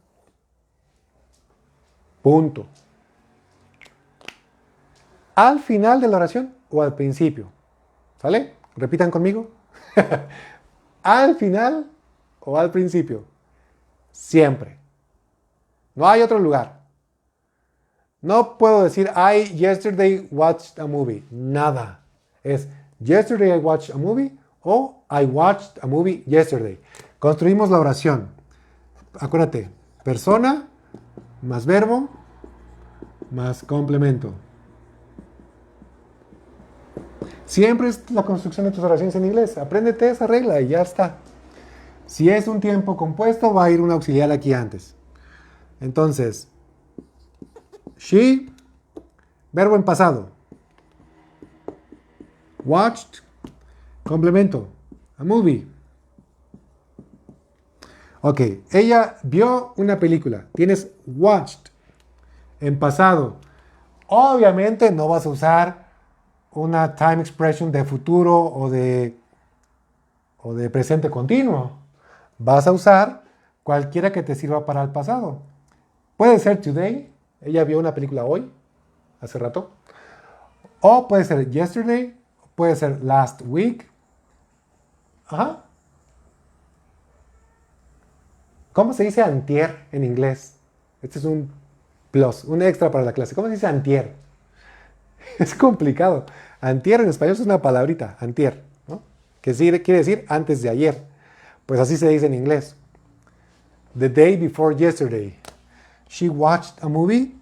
Punto. Al final de la oración o al principio. ¿Sale? Repitan conmigo. Al final o al principio. Siempre. No hay otro lugar. No puedo decir I yesterday watched a movie. Nada. Es yesterday I watched a movie o I watched a movie yesterday. Construimos la oración. Acuérdate, persona más verbo más complemento. Siempre es la construcción de tus oraciones en inglés. Apréndete esa regla y ya está. Si es un tiempo compuesto, va a ir un auxiliar aquí antes. Entonces, she, verbo en pasado. Watched, complemento. A movie. Ok, ella vio una película. Tienes watched en pasado. Obviamente no vas a usar una time expression de futuro o de presente continuo. Vas a usar cualquiera que te sirva para el pasado. Puede ser today. Ella vio una película hoy, hace rato. O puede ser yesterday. Puede ser last week. Ajá. ¿Cómo se dice antier en inglés? Este es un plus, un extra para la clase. ¿Cómo se dice antier? Es complicado. Antier en español es una palabrita, antier, ¿no? Que quiere decir antes de ayer. Pues así se dice en inglés. The day before yesterday. She watched a movie.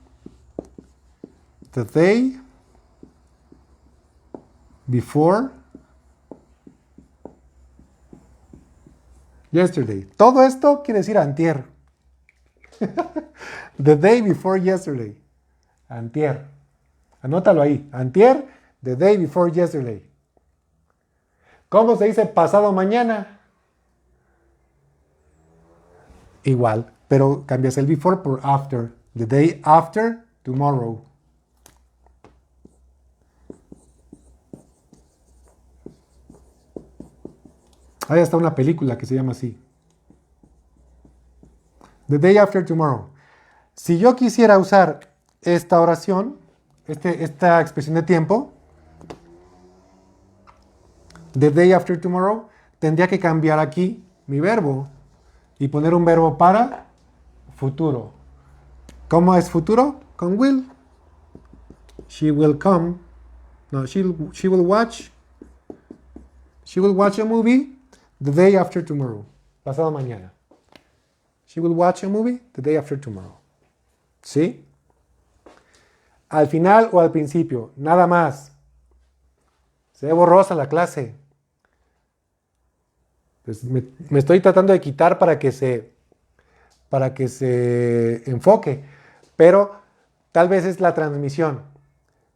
The day before yesterday. Todo esto quiere decir antier. The day before yesterday. Antier. Anótalo ahí. Antier, the day before yesterday. ¿Cómo se dice pasado mañana? Igual, pero cambias el before por after. The day after tomorrow. Ahí está una película que se llama así. The day after tomorrow. Si yo quisiera usar esta oración, esta expresión de tiempo, the day after tomorrow, tendría que cambiar aquí mi verbo y poner un verbo para futuro. ¿Cómo es futuro? Con will. She will come. No, she will watch. She will watch a movie the day after tomorrow. Pasado mañana. She will watch a movie the day after tomorrow. ¿Sí? Al final o al principio, nada más. Se ve borrosa la clase. Pues me estoy tratando de quitar para que se enfoque, pero tal vez es la transmisión.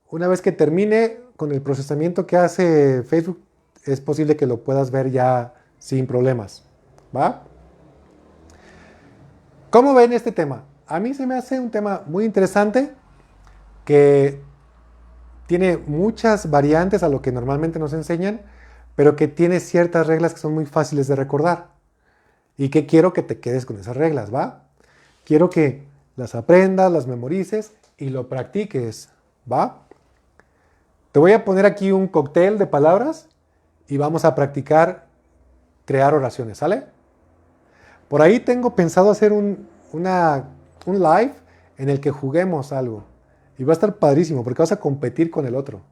Una vez que termine con el procesamiento que hace Facebook, es posible que lo puedas ver ya sin problemas. ¿Va? ¿Cómo ven este tema? A mí se me hace un tema muy interesante que tiene muchas variantes a lo que normalmente nos enseñan, pero que tiene ciertas reglas que son muy fáciles de recordar. Y que quiero que te quedes con esas reglas, ¿va? Quiero que las aprendas, las memorices y lo practiques, ¿va? Te voy a poner aquí un cóctel de palabras y vamos a practicar crear oraciones, ¿sale? Por ahí tengo pensado hacer un live en el que juguemos algo. Y va a estar padrísimo porque vas a competir con el otro.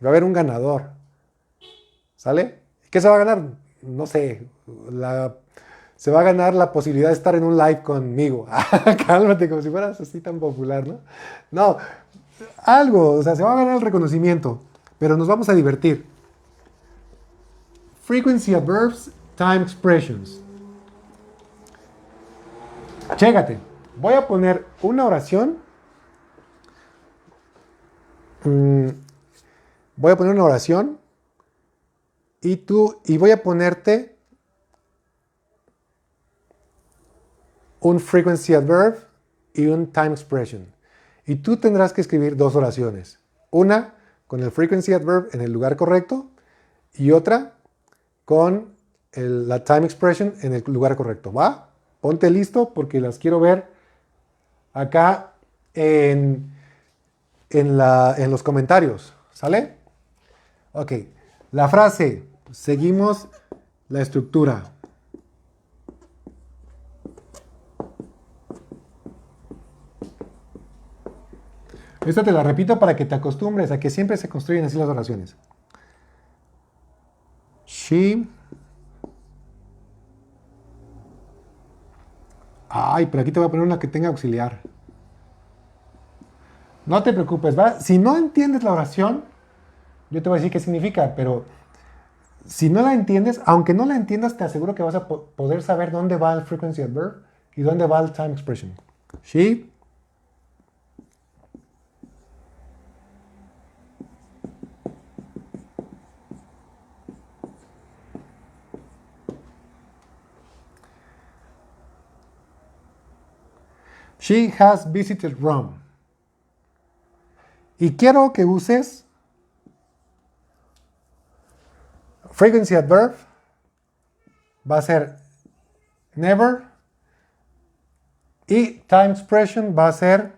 Va a haber un ganador. ¿Sale? ¿Qué se va a ganar? No sé. Se va a ganar la posibilidad de estar en un live conmigo. Cálmate, como si fueras así tan popular, ¿no? No, algo. O sea, se va a ganar el reconocimiento. Pero nos vamos a divertir. Frequency adverbs, time expressions. Chécate. Voy a poner una oración. Voy a poner una oración y voy a ponerte un frequency adverb y un time expression. Y tú tendrás que escribir dos oraciones. Una con el frequency adverb en el lugar correcto y otra con la time expression en el lugar correcto. ¿Va? Ponte listo porque las quiero ver acá en los comentarios. ¿Sale? Ok. La frase. Seguimos la estructura. Esta te la repito para que te acostumbres a que siempre se construyen así las oraciones. She. Ay, pero aquí te voy a poner una que tenga auxiliar. No te preocupes, ¿va? Si no entiendes la oración, yo te voy a decir qué significa, pero si no la entiendes, aunque no la entiendas, te aseguro que vas a poder saber dónde va el frequency adverb y dónde va el time expression. She. She has visited Rome. Y quiero que uses frequency adverb. Va a ser never. Y time expression va a ser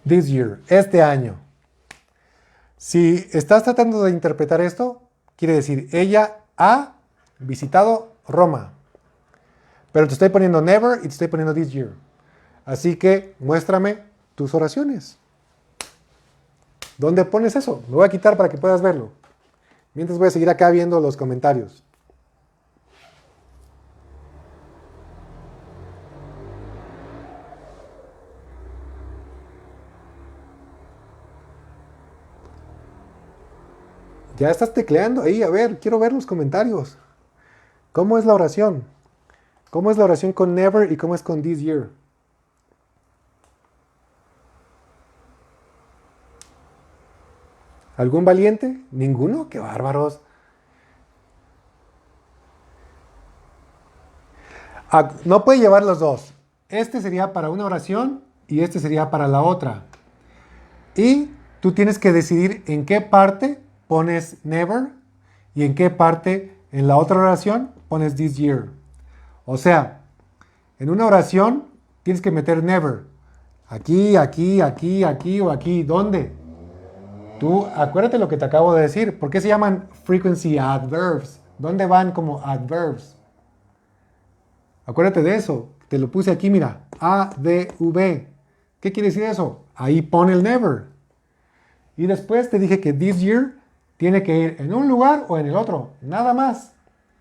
this year, este año. Si estás tratando de interpretar esto, quiere decir, ella ha visitado Roma. Pero te estoy poniendo never y te estoy poniendo this year. Así que muéstrame tus oraciones. ¿Dónde pones eso? Me voy a quitar para que puedas verlo. Mientras voy a seguir acá viendo los comentarios. Ya estás tecleando ahí, a ver, quiero ver los comentarios. ¿Cómo es la oración? ¿Cómo es la oración con never y cómo es con this year? ¿Algún valiente? ¿Ninguno? ¡Qué bárbaros! No puede llevar los dos. Este sería para una oración y este sería para la otra. Y tú tienes que decidir en qué parte pones never y en qué parte en la otra oración pones this year. O sea, en una oración tienes que meter never. Aquí, aquí, aquí, aquí o aquí. ¿Dónde? Tú acuérdate lo que te acabo de decir. ¿Por qué se llaman frequency adverbs? ¿Dónde van como adverbs? Acuérdate de eso. Te lo puse aquí, mira. A, D, V. ¿Qué quiere decir eso? Ahí pone el never. Y después te dije que this year tiene que ir en un lugar o en el otro. Nada más.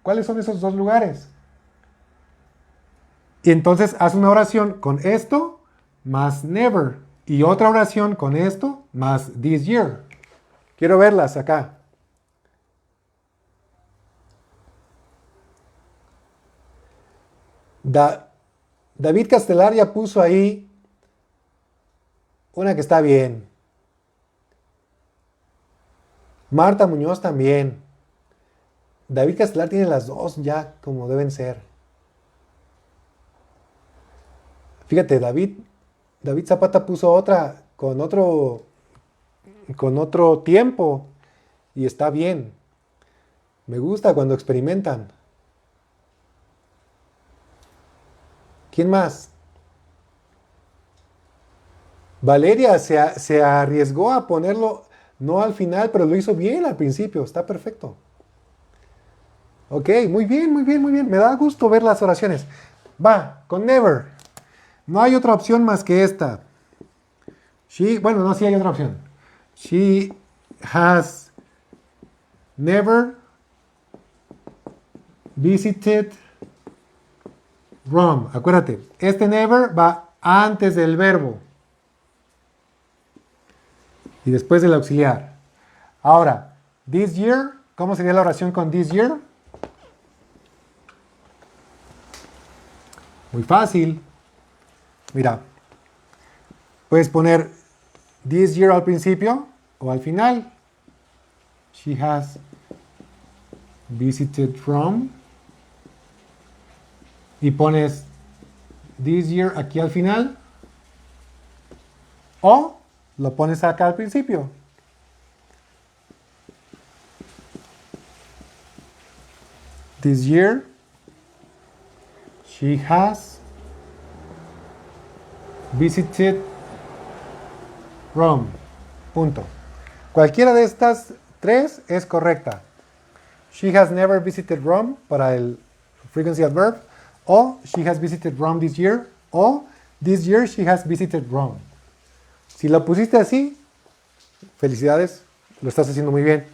¿Cuáles son esos dos lugares? Y entonces haz una oración con esto más never. Y otra oración con esto más this year. Quiero verlas acá. David Castelar ya puso ahí una que está bien. Marta Muñoz también. David Castelar tiene las dos ya como deben ser. Fíjate, David Zapata puso otra con otro tiempo y está bien. Me gusta cuando experimentan. ¿Quién más? Valeria se arriesgó a ponerlo, no al final, pero lo hizo bien al principio. Está perfecto. Ok, muy bien, muy bien, muy bien. Me da gusto ver las oraciones. Va, con never. No hay otra opción más que esta. Bueno, no, sí hay otra opción. She has never visited Rome. Acuérdate, este never va antes del verbo y después del auxiliar. Ahora, this year, ¿cómo sería la oración con this year? Muy fácil. Mira, puedes poner this year al principio o al final. She has visited from. Y pones this year aquí al final. O lo pones acá al principio. This year she has visited Rome. Punto. Cualquiera de estas tres es correcta. She has never visited Rome para el frequency adverb. O she has visited Rome this year. O this year she has visited Rome. Si lo pusiste así, felicidades, lo estás haciendo muy bien.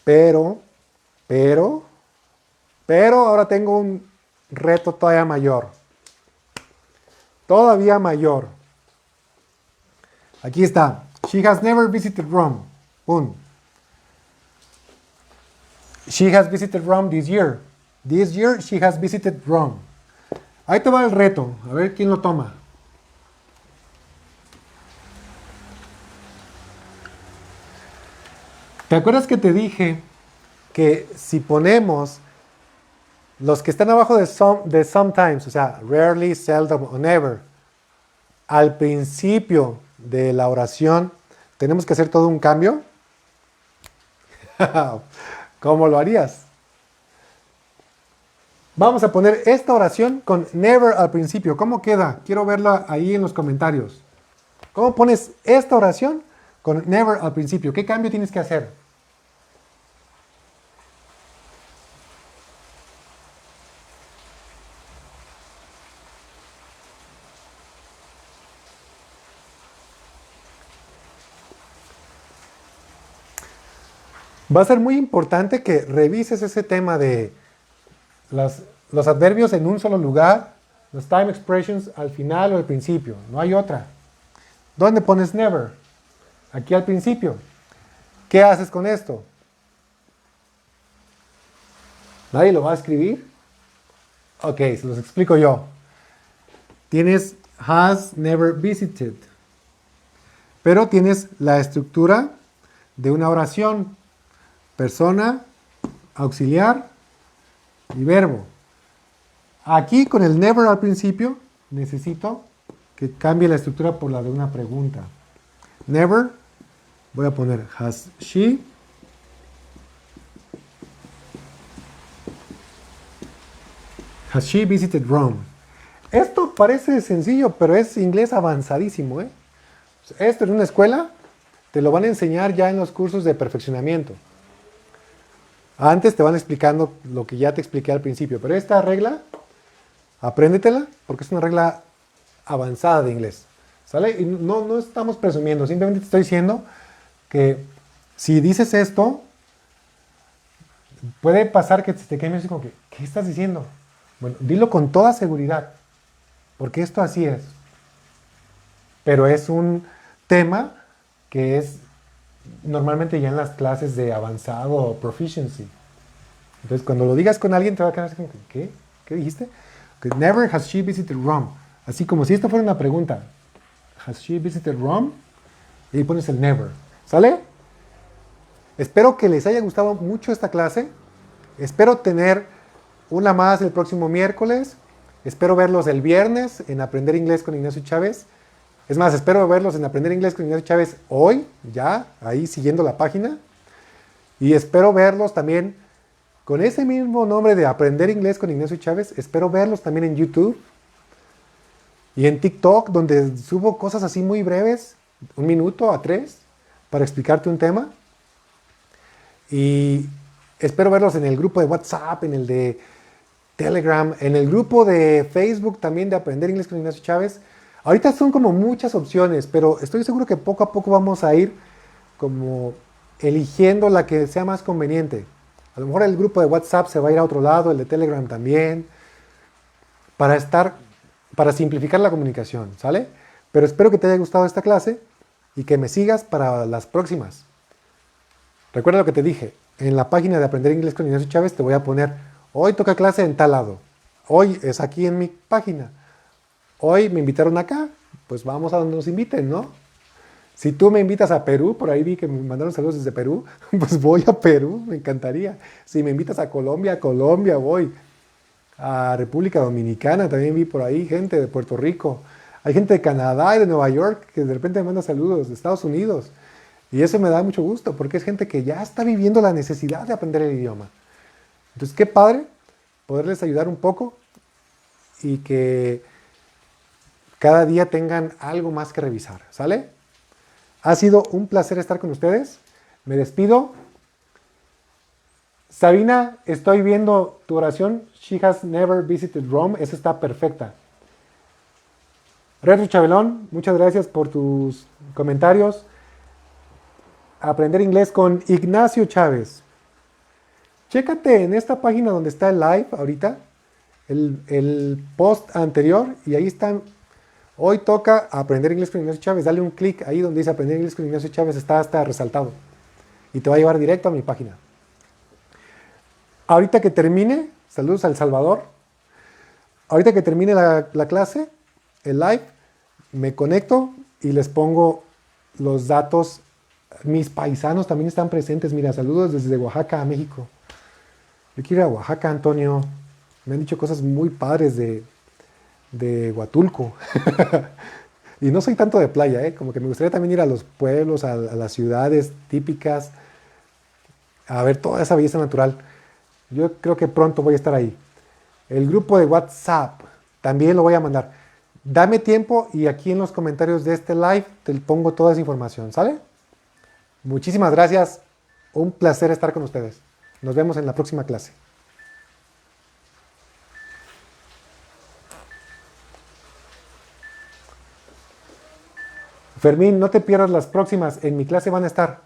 Pero ahora tengo un reto todavía mayor. Todavía mayor. Aquí está. She has never visited Rome. Boom. She has visited Rome this year. This year she has visited Rome. Ahí te va el reto. A ver quién lo toma. ¿Te acuerdas que te dije que si ponemos los que están abajo de sometimes, o sea, rarely, seldom o never, al principio de la oración, tenemos que hacer todo un cambio? ¿Cómo lo harías? Vamos a poner esta oración con never al principio. ¿Cómo queda? Quiero verla ahí en los comentarios. ¿Cómo pones esta oración con never al principio? ¿Qué cambio tienes que hacer? Va a ser muy importante que revises ese tema de los adverbios en un solo lugar, los time expressions al final o al principio. No hay otra. ¿Dónde pones never? Aquí al principio. ¿Qué haces con esto? ¿Nadie lo va a escribir? Ok, se los explico yo. Tienes has never visited. Pero tienes la estructura de una oración. Persona, auxiliar y verbo. Aquí con el never al principio necesito que cambie la estructura por la de una pregunta. Never, voy a poner has she visited Rome? Esto parece sencillo, pero es inglés avanzadísimo, ¿eh? Esto en una escuela te lo van a enseñar ya en los cursos de perfeccionamiento. Antes te van explicando lo que ya te expliqué al principio, pero esta regla, apréndetela, porque es una regla avanzada de inglés, ¿sale? Y no estamos presumiendo, simplemente te estoy diciendo que si dices esto, puede pasar que te quedes así como que, ¿qué estás diciendo? Bueno, dilo con toda seguridad, porque esto así es. Pero es un tema que es normalmente ya en las clases de avanzado o proficiency. Entonces, cuando lo digas con alguien, te va a quedar así como, ¿qué? ¿Qué dijiste? Okay, never has she visited Rome. Así como si esto fuera una pregunta. Has she visited Rome? Y ahí pones el never. ¿Sale? Espero que les haya gustado mucho esta clase. Espero tener una más el próximo miércoles. Espero verlos el viernes en Aprender Inglés con Ignacio Chávez. Es más, espero verlos en Aprender Inglés con Ignacio Chávez hoy, ya, ahí siguiendo la página. Y espero verlos también con ese mismo nombre de Aprender Inglés con Ignacio Chávez. Espero verlos también en YouTube y en TikTok, donde subo cosas así muy breves, 1 minuto a 3, para explicarte un tema. Y espero verlos en el grupo de WhatsApp, en el de Telegram, en el grupo de Facebook también de Aprender Inglés con Ignacio Chávez. Ahorita son como muchas opciones, pero estoy seguro que poco a poco vamos a ir como eligiendo la que sea más conveniente. A lo mejor el grupo de WhatsApp se va a ir a otro lado, el de Telegram también, para simplificar la comunicación, ¿sale? Pero espero que te haya gustado esta clase y que me sigas para las próximas. Recuerda lo que te dije, en la página de Aprender Inglés con Ignacio Chávez te voy a poner, hoy toca clase en tal lado, hoy es aquí en mi página. Hoy me invitaron acá, pues vamos a donde nos inviten, ¿no? Si tú me invitas a Perú, por ahí vi que me mandaron saludos desde Perú, pues voy a Perú, me encantaría. Si me invitas a Colombia voy. A República Dominicana también vi por ahí gente de Puerto Rico. Hay gente de Canadá y de Nueva York que de repente me manda saludos, de Estados Unidos. Y eso me da mucho gusto porque es gente que ya está viviendo la necesidad de aprender el idioma. Entonces, qué padre poderles ayudar un poco y que cada día tengan algo más que revisar. ¿Sale? Ha sido un placer estar con ustedes. Me despido. Sabina, estoy viendo tu oración. She has never visited Rome. Esa está perfecta. Retro Chabelón, muchas gracias por tus comentarios. Aprender inglés con Ignacio Chávez. Chécate en esta página donde está el live ahorita, el post anterior, y ahí están. Hoy toca aprender inglés con Ignacio Chávez. Dale un clic ahí donde dice aprender inglés con Ignacio Chávez, está hasta resaltado. Y te va a llevar directo a mi página. Ahorita que termine, saludos a El Salvador. Ahorita que termine la clase, el live, me conecto y les pongo los datos. Mis paisanos también están presentes. Mira, saludos desde Oaxaca a México. Yo quiero ir a Oaxaca, Antonio. Me han dicho cosas muy padres de Huatulco. Y no soy tanto de playa, ¿eh? Como que me gustaría también ir a los pueblos, a las ciudades típicas, a ver toda esa belleza natural. Yo creo que pronto voy a estar ahí. El grupo de WhatsApp también lo voy a mandar. Dame tiempo y aquí en los comentarios de este live te pongo toda esa información, ¿sale? Muchísimas gracias. Un placer estar con ustedes. Nos vemos en la próxima clase. Fermín, no te pierdas las próximas. En mi clase van a estar.